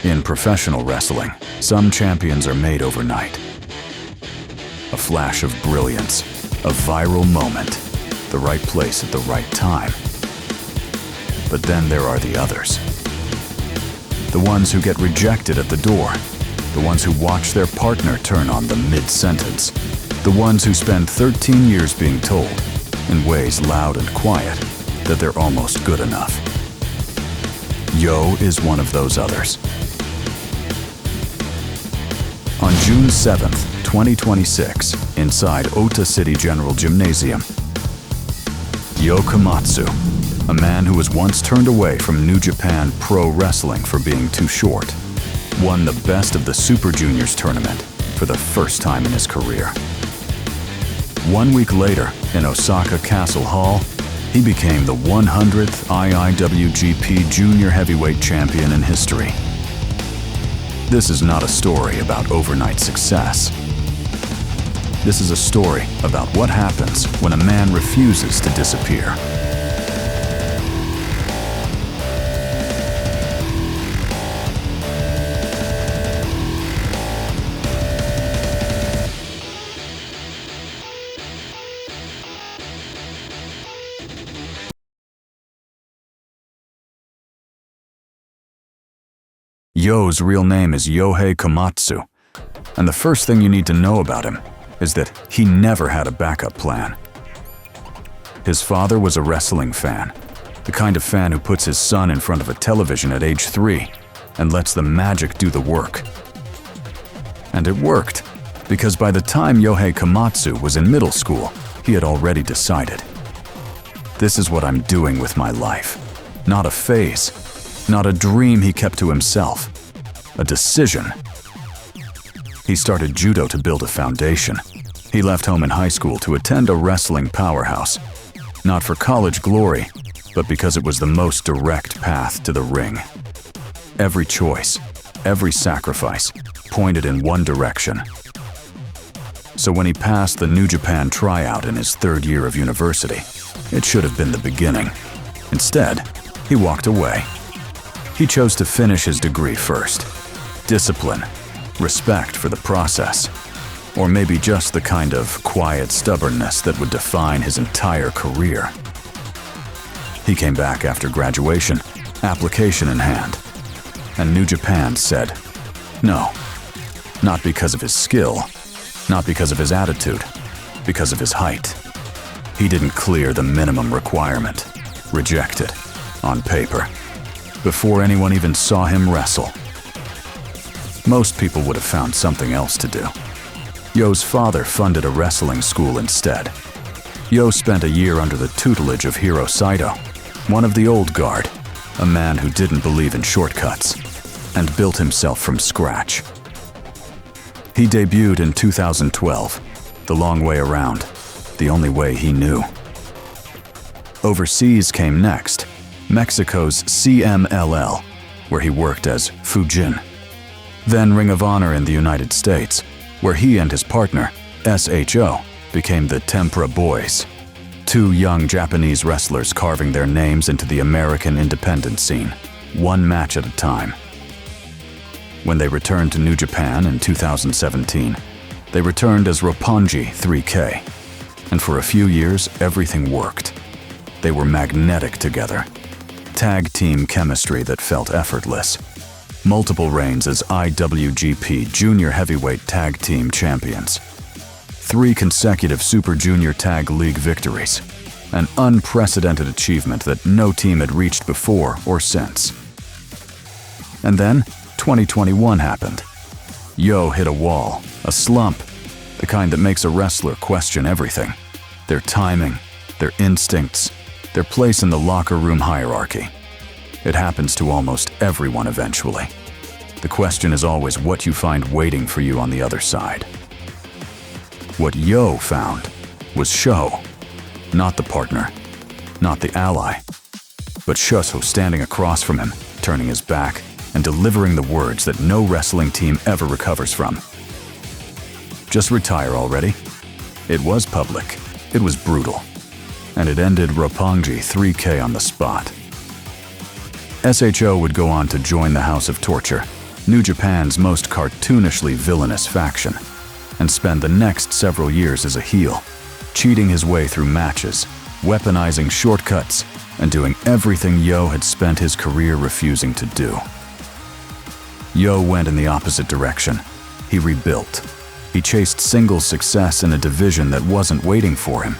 In professional wrestling, some champions are made overnight. A flash of brilliance, a viral moment, the right place at the right time. But then there are the others. The ones who get rejected at the door, the ones who watch their partner turn on them mid-sentence, the ones who spend 13 years being told, in ways loud and quiet, that they're almost good enough. YOH is one of those others. On June 7th, 2026, inside Ota City General Gymnasium, YOH Komatsu, a man who was once turned away from New Japan Pro Wrestling for being too short, won the Best of the Super Juniors tournament for the first time in his career. 1 week later, in Osaka Castle Hall, he became the 100th IWGP Junior Heavyweight Champion in history. This is not a story about overnight success. This is a story about what happens when a man refuses to disappear. YOH's real name is YOHEI Komatsu, and the first thing you need to know about him is that he never had a backup plan. His father was a wrestling fan, the kind of fan who puts his son in front of a television at age 3 and lets the magic do the work. And it worked, because by the time YOHEI Komatsu was in middle school, he had already decided. This is what I'm doing with my life. Not a phase. Not a dream he kept to himself. A decision. He started judo to build a foundation. He left home in high school to attend a wrestling powerhouse. Not for college glory, but because it was the most direct path to the ring. Every choice, every sacrifice, pointed in one direction. So when he passed the New Japan tryout in his 3rd year of university, it should have been the beginning. Instead, he walked away. He chose to finish his degree first. Discipline, respect for the process, or maybe just the kind of quiet stubbornness that would define his entire career. He came back after graduation, application in hand, and New Japan said no. Not because of his skill, not because of his attitude, because of his height. He didn't clear the minimum requirement, rejected, on paper. Before anyone even saw him wrestle. Most people would have found something else to do. YOH's father funded a wrestling school instead. YOH spent a year under the tutelage of Hiro Saito, one of the old guard, a man who didn't believe in shortcuts, and built himself from scratch. He debuted in 2012, the long way around, the only way he knew. Overseas came next. Mexico's CMLL, where he worked as Fujin. Then Ring of Honor in the United States, where he and his partner, SHO, became the Tempura Boys, 2 young Japanese wrestlers carving their names into the American independent scene, one match at a time. When they returned to New Japan in 2017, they returned as Roppongi 3K, and for a few years everything worked. They were magnetic together. Tag team chemistry that felt effortless. Multiple reigns as IWGP Junior Heavyweight Tag Team Champions. 3 consecutive Super Junior Tag League victories. An unprecedented achievement that no team had reached before or since. And then, 2021 happened. YOH hit a wall, a slump, the kind that makes a wrestler question everything. Their timing, their instincts, their place in the locker room hierarchy. It happens to almost everyone eventually. The question is always what you find waiting for you on the other side. What YOH found was Sho, not the partner, not the ally, but Shuso standing across from him, turning his back, and delivering the words that no wrestling team ever recovers from. Just retire already. It was public, it was brutal, and it ended Roppongi 3K on the spot. SHO would go on to join the House of Torture, New Japan's most cartoonishly villainous faction, and spend the next several years as a heel, cheating his way through matches, weaponizing shortcuts, and doing everything YOH had spent his career refusing to do. YOH went in the opposite direction. He rebuilt. He chased singles success in a division that wasn't waiting for him.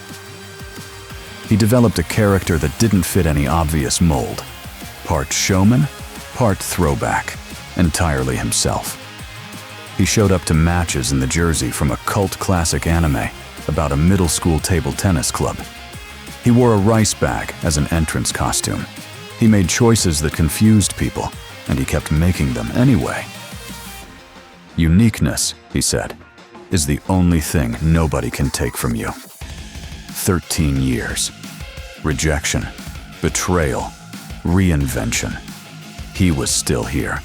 He developed a character that didn't fit any obvious mold. Part showman, part throwback, entirely himself. He showed up to matches in the jersey from a cult classic anime about a middle school table tennis club. He wore a rice bag as an entrance costume. He made choices that confused people, and he kept making them anyway. Uniqueness, he said, is the only thing nobody can take from you. 13 years. Rejection, betrayal, reinvention. He was still here.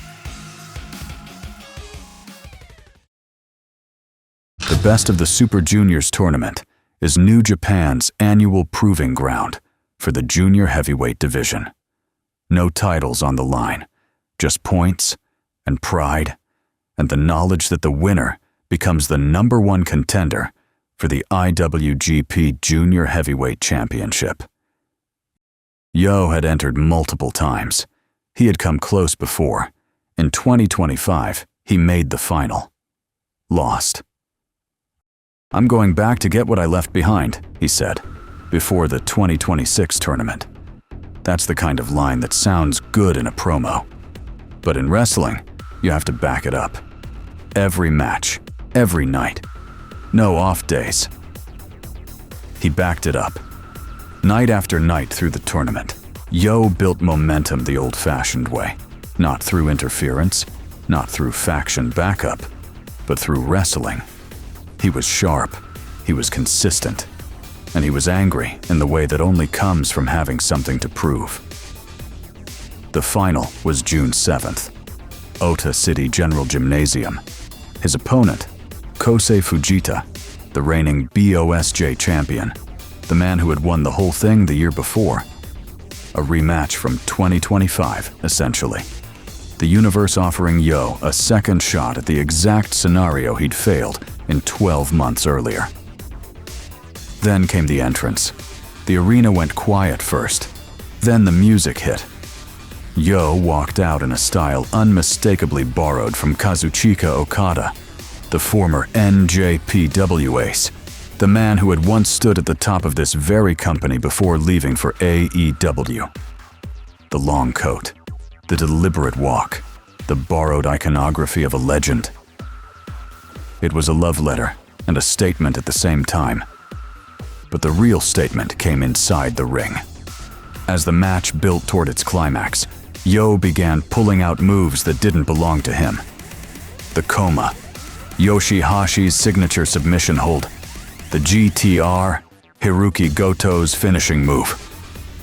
The Best of the Super Juniors tournament is New Japan's annual proving ground for the junior heavyweight division. No titles on the line, just points and pride and the knowledge that the winner becomes the #1 contender for the IWGP Junior Heavyweight Championship. YOH had entered multiple times. He had come close before. In 2025, he made the final. Lost. "I'm going back to get what I left behind," he said, before the 2026 tournament. That's the kind of line that sounds good in a promo. But in wrestling, you have to back it up. Every match, every night. No off days. He backed it up. Night after night through the tournament, YOH built momentum the old-fashioned way. Not through interference, not through faction backup, but through wrestling. He was sharp, he was consistent, and he was angry in the way that only comes from having something to prove. The final was June 7th, Ota City General Gymnasium. His opponent, Kosei Fujita, the reigning BOSJ champion, the man who had won the whole thing the year before. A rematch from 2025, essentially. The universe offering YOH a second shot at the exact scenario he'd failed in 12 months earlier. Then came the entrance. The arena went quiet first. Then the music hit. YOH walked out in a style unmistakably borrowed from Kazuchika Okada, the former NJPW ace, the man who had once stood at the top of this very company before leaving for AEW. The long coat, the deliberate walk, the borrowed iconography of a legend. It was a love letter and a statement at the same time. But the real statement came inside the ring. As the match built toward its climax, YOH began pulling out moves that didn't belong to him. The Koma, Yoshihashi's signature submission hold, the GTR, Hiroki Goto's finishing move,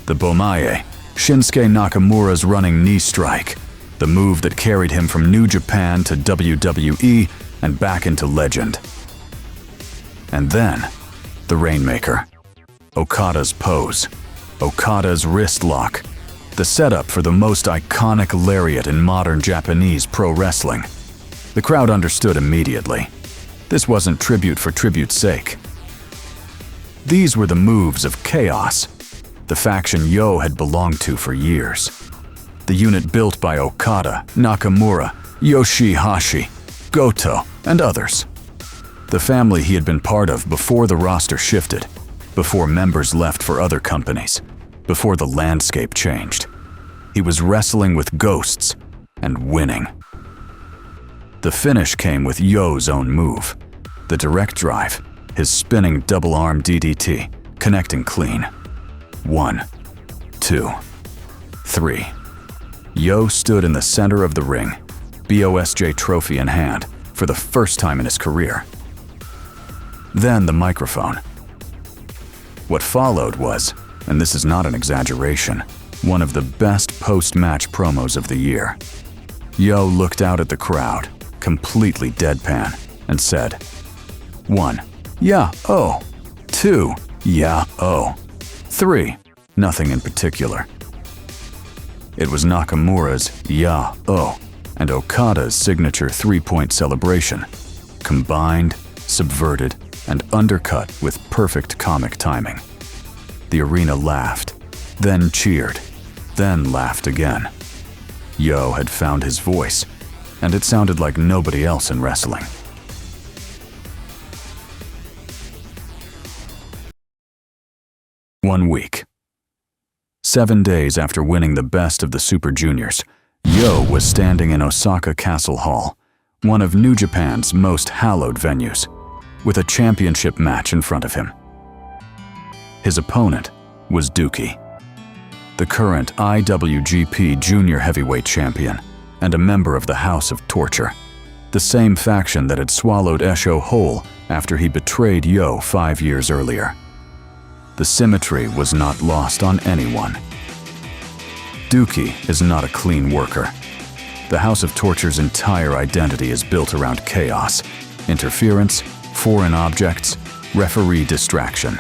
the Bomaye, Shinsuke Nakamura's running knee strike, the move that carried him from New Japan to WWE and back into legend. And then, the Rainmaker, Okada's pose, Okada's wrist lock, the setup for the most iconic lariat in modern Japanese pro wrestling. The crowd understood immediately. This wasn't tribute for tribute's sake. These were the moves of Chaos, the faction YOH had belonged to for years. The unit built by Okada, Nakamura, Yoshihashi, Goto, and others. The family he had been part of before the roster shifted, before members left for other companies, before the landscape changed. He was wrestling with ghosts and winning. The finish came with YOH's own move, the direct drive, his spinning double-arm DDT, connecting clean. 1, 2, 3. YOH stood in the center of the ring, BOSJ trophy in hand, for the first time in his career. Then the microphone. What followed was, and this is not an exaggeration, one of the best post-match promos of the year. YOH looked out at the crowd, completely deadpan, and said, 1. Yeah, oh. 2. Yeah, oh. 3. Nothing in particular. It was Nakamura's yeah, oh, and Okada's signature three-point celebration, combined, subverted, and undercut with perfect comic timing. The arena laughed, then cheered, then laughed again. Yo had found his voice, and it sounded like nobody else in wrestling. One week. 7 days after winning the best of the Super Juniors, Yo was standing in Osaka Castle Hall, one of New Japan's most hallowed venues, with a championship match in front of him. His opponent was Dookie, the current IWGP Junior Heavyweight Champion and a member of the House of Torture, the same faction that had swallowed Esho whole after he betrayed Yo 5 years earlier. The symmetry was not lost on anyone. Dookie is not a clean worker. The House of Torture's entire identity is built around chaos, interference, foreign objects, referee distraction.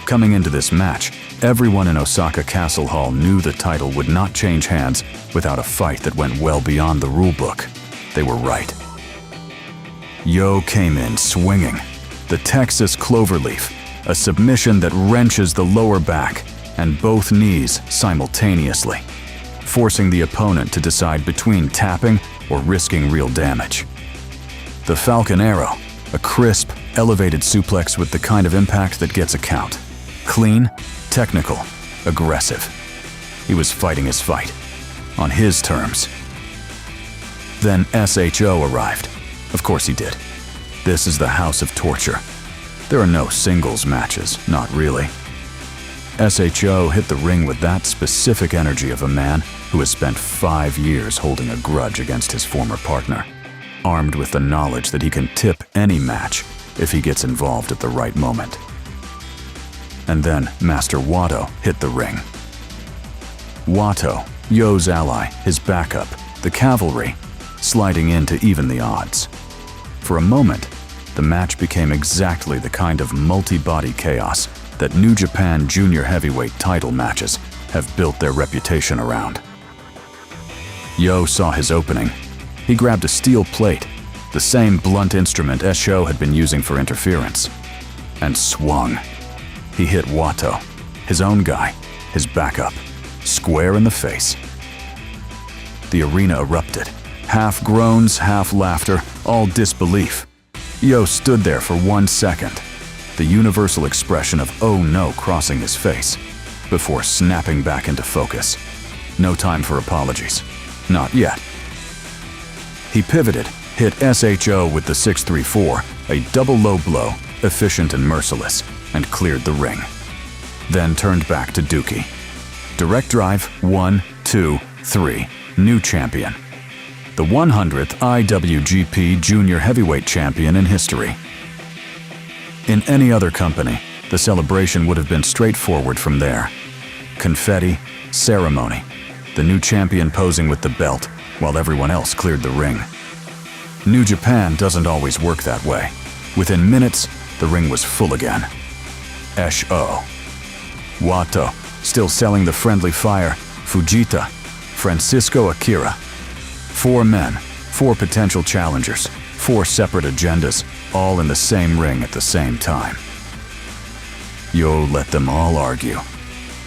Coming into this match, everyone in Osaka Castle Hall knew the title would not change hands without a fight that went well beyond the rulebook. They were right. Yo came in swinging, the Texas Cloverleaf, a submission that wrenches the lower back and both knees simultaneously, forcing the opponent to decide between tapping or risking real damage. The Falcon Arrow, a crisp, elevated suplex with the kind of impact that gets a count. Clean, technical, aggressive. He was fighting his fight, on his terms. Then SHO arrived. Of course he did. This is the House of Torture. There are no singles matches, not really. SHO hit the ring with that specific energy of a man who has spent 5 years holding a grudge against his former partner, armed with the knowledge that he can tip any match if he gets involved at the right moment. And then Master Wato hit the ring. Wato, Yo's ally, his backup, the cavalry, sliding in to even the odds. For a moment, the match became exactly the kind of multi-body chaos that New Japan Junior Heavyweight title matches have built their reputation around. Yo saw his opening. He grabbed a steel plate, the same blunt instrument Esho had been using for interference, and swung. He hit Wato, his own guy, his backup, square in the face. The arena erupted. Half groans, half laughter, all disbelief. Yo stood there for 1 second, the universal expression of "oh no" crossing his face, before snapping back into focus. No time for apologies. Not yet. He pivoted, hit SHO with the 634, a double low blow, efficient and merciless, and cleared the ring. Then turned back to Dookie. Direct drive, 1, 2, 3, new champion. The 100th IWGP Junior Heavyweight Champion in history. In any other company, the celebration would have been straightforward from there. Confetti, ceremony, the new champion posing with the belt while everyone else cleared the ring. New Japan doesn't always work that way. Within minutes, the ring was full again. SHO. Wato, still selling the friendly fire, Fujita, Francisco Akira. 4 men, 4 potential challengers, 4 separate agendas, all in the same ring at the same time. Yo let them all argue.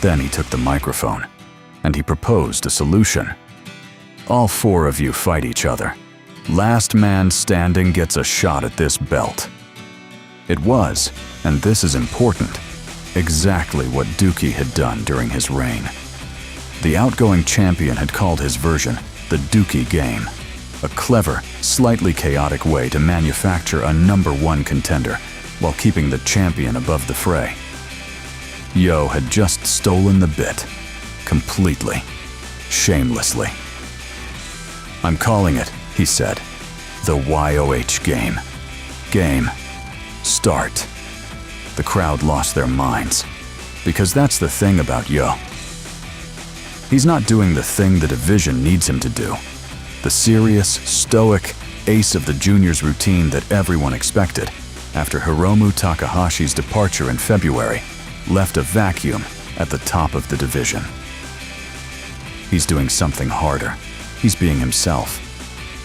Then he took the microphone, and he proposed a solution. All 4 of you fight each other. Last man standing gets a shot at this belt. It was, and this is important, exactly what Dookie had done during his reign. The outgoing champion had called his version the Dookie Game, a clever, slightly chaotic way to manufacture a #1 contender while keeping the champion above the fray. Yo had just stolen the bit, completely, shamelessly. "I'm calling it," he said, "the YOH Game. Game. Start." The crowd lost their minds, because that's the thing about Yo. He's not doing the thing the division needs him to do. The serious, stoic, ace of the juniors routine that everyone expected after Hiromu Takahashi's departure in February left a vacuum at the top of the division. He's doing something harder. He's being himself,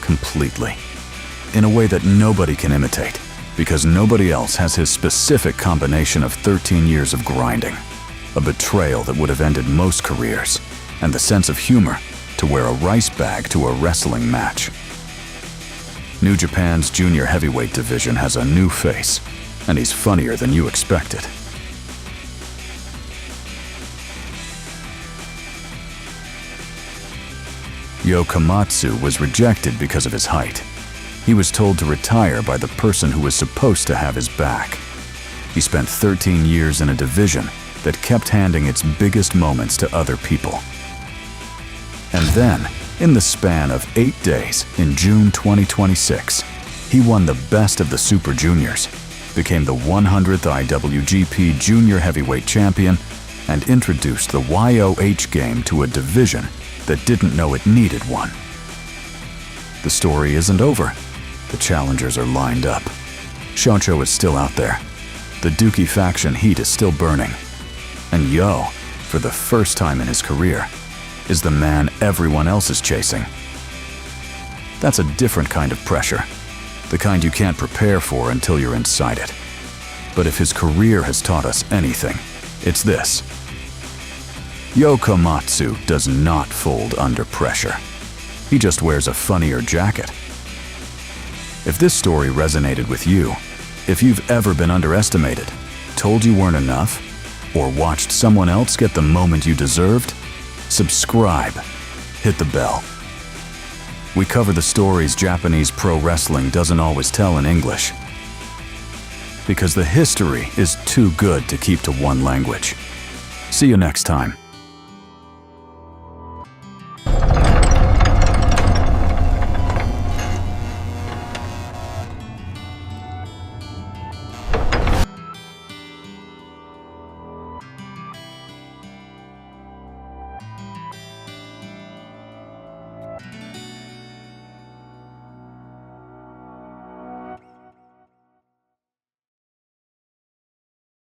completely, in a way that nobody can imitate, because nobody else has his specific combination of 13 years of grinding, a betrayal that would have ended most careers, and the sense of humor to wear a rice bag to a wrestling match. New Japan's junior heavyweight division has a new face, and he's funnier than you expected. YOH Komatsu was rejected because of his height. He was told to retire by the person who was supposed to have his back. He spent 13 years in a division that kept handing its biggest moments to other people. And then, in the span of 8 days in June 2026, he won the best of the Super Juniors, became the 100th IWGP Junior Heavyweight Champion, and introduced the YOH Game to a division that didn't know it needed one. The story isn't over. The challengers are lined up. Shoujo is still out there. The Dookie faction heat is still burning. And YOH, for the first time in his career, is the man everyone else is chasing. That's a different kind of pressure, the kind you can't prepare for until you're inside it. But if his career has taught us anything, it's this. YOH Komatsu does not fold under pressure. He just wears a funnier jacket. If this story resonated with you, if you've ever been underestimated, told you weren't enough, or watched someone else get the moment you deserved, subscribe, hit the bell. We cover the stories Japanese pro wrestling doesn't always tell in English, because the history is too good to keep to one language. See you next time.